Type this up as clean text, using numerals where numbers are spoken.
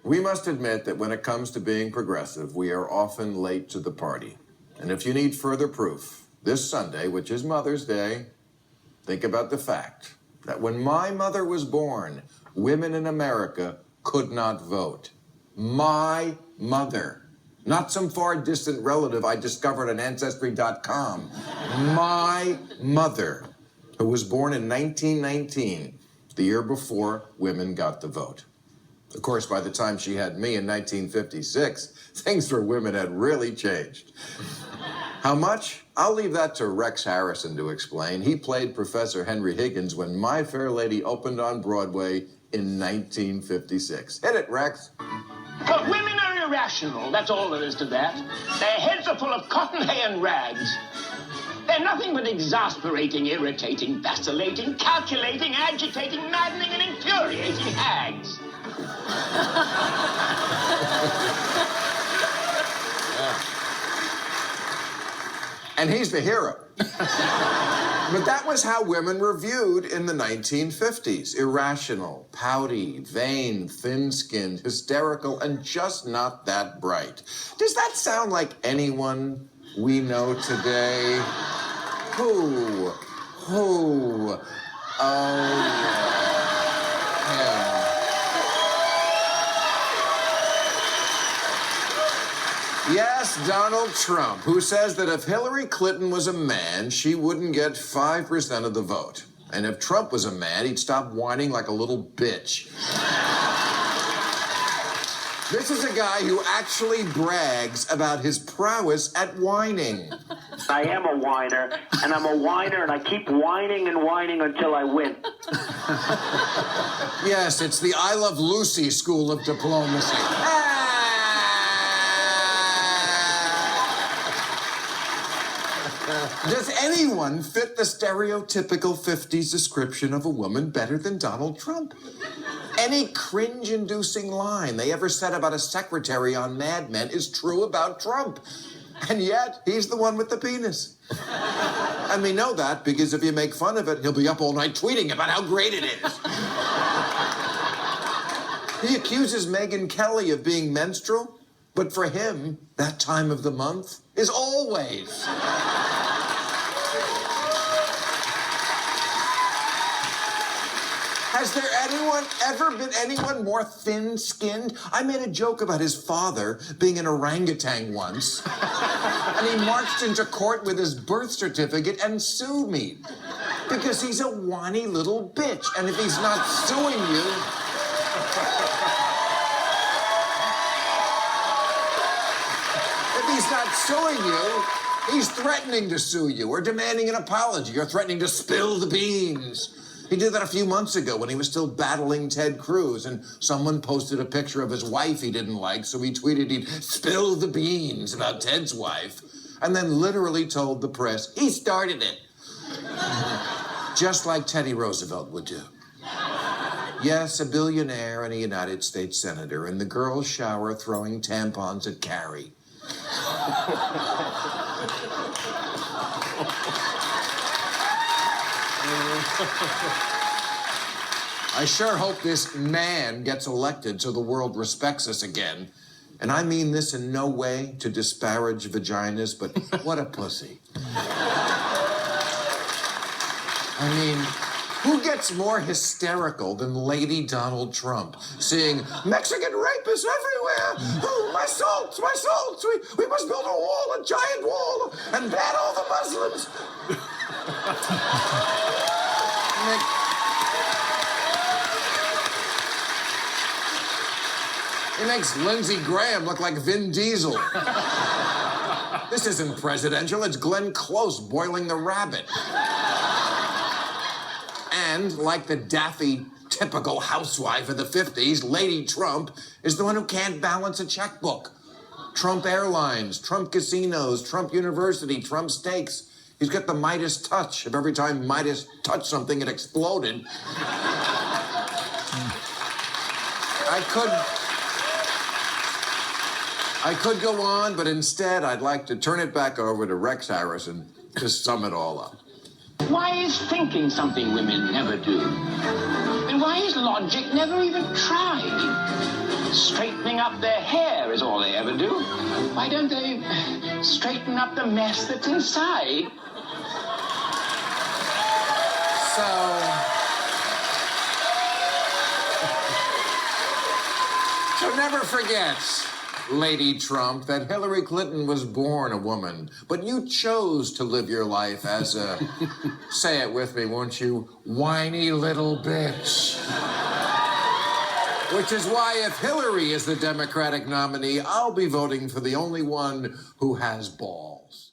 We must admit that when it comes to being progressive, we are often late to the party. And if you need further proof, this Sunday, which is Mother's Day, think about the fact that when my mother was born, women in America could not vote. My mother. Not some far distant relative I discovered on Ancestry.com. My mother, who was born in 1919, the year before women got the vote. Of course, by the time she had me in 1956, things for women had really changed. How much? I'll leave that to Rex Harrison to explain. He played Professor Henry Higgins when My Fair Lady opened on Broadway in 1956. Hit it, Rex. But women are irrational, that's all there is to that. Their heads are full of cotton hay and rags. They're nothing but exasperating, irritating, vacillating, calculating, agitating, maddening, and infuriating hags. And he's the hero. But that was how women were viewed in the 1950s. Irrational, pouty, vain, thin-skinned, hysterical, and just not that bright. Does that sound like anyone we know today? Who? Oh, yeah. Yes, Donald Trump, who says that if Hillary Clinton was a man, she wouldn't get 5% of the vote. And if Trump was a man, he'd stop whining like a little bitch. This is a guy who actually brags about his prowess at whining. I am a whiner, and I'm a whiner, and I keep whining and whining until I win. Yes, it's the I Love Lucy school of diplomacy. Does anyone fit the stereotypical 50s description of a woman better than Donald Trump? Any cringe-inducing line they ever said about a secretary on Mad Men is true about Trump. And yet, he's the one with the penis. And we know that because if you make fun of it, he'll be up all night tweeting about how great it is. He accuses Megyn Kelly of being menstrual, but for him, that time of the month is always. Has there ever been anyone more thin-skinned? I made a joke about his father being an orangutan once, and he marched into court with his birth certificate and sued me because he's a whiny little bitch, and if he's not suing you... If he's not suing you, he's threatening to sue you, or demanding an apology, or threatening to spill the beans. He did that a few months ago when he was still battling Ted Cruz, and someone posted a picture of his wife he didn't like, so he tweeted he'd spill the beans about Ted's wife, and then literally told the press he started it. Just like Teddy Roosevelt would do. Yes, a billionaire and a United States senator in the girls' shower throwing tampons at Carrie. I sure hope this man gets elected so the world respects us again. And I mean this in no way to disparage vaginas, but what a pussy. I mean, who gets more hysterical than Lady Donald Trump seeing Mexican rapists everywhere? Oh, my salts, my salts. We must build a wall, a giant wall, and ban all the Muslims. He makes Lindsey Graham look like Vin Diesel. This isn't presidential, it's Glenn Close boiling the rabbit. And like the daffy, typical housewife of the 50s, Lady Trump is the one who can't balance a checkbook. Trump Airlines, Trump Casinos, Trump University, Trump Steaks. He's got the Midas touch. If every time Midas touched something, it exploded. I could go on, but instead I'd like to turn it back over to Rex Harrison to sum it all up. Why is thinking something women never do? And why is logic never even tried? Straightening up their hair is all they ever do. Why don't they straighten up the mess that's inside? So never forget, Lady Trump, that Hillary Clinton was born a woman, but you chose to live your life as a, say it with me, won't you, whiny little bitch. Which is why if Hillary is the Democratic nominee, I'll be voting for the only one who has balls.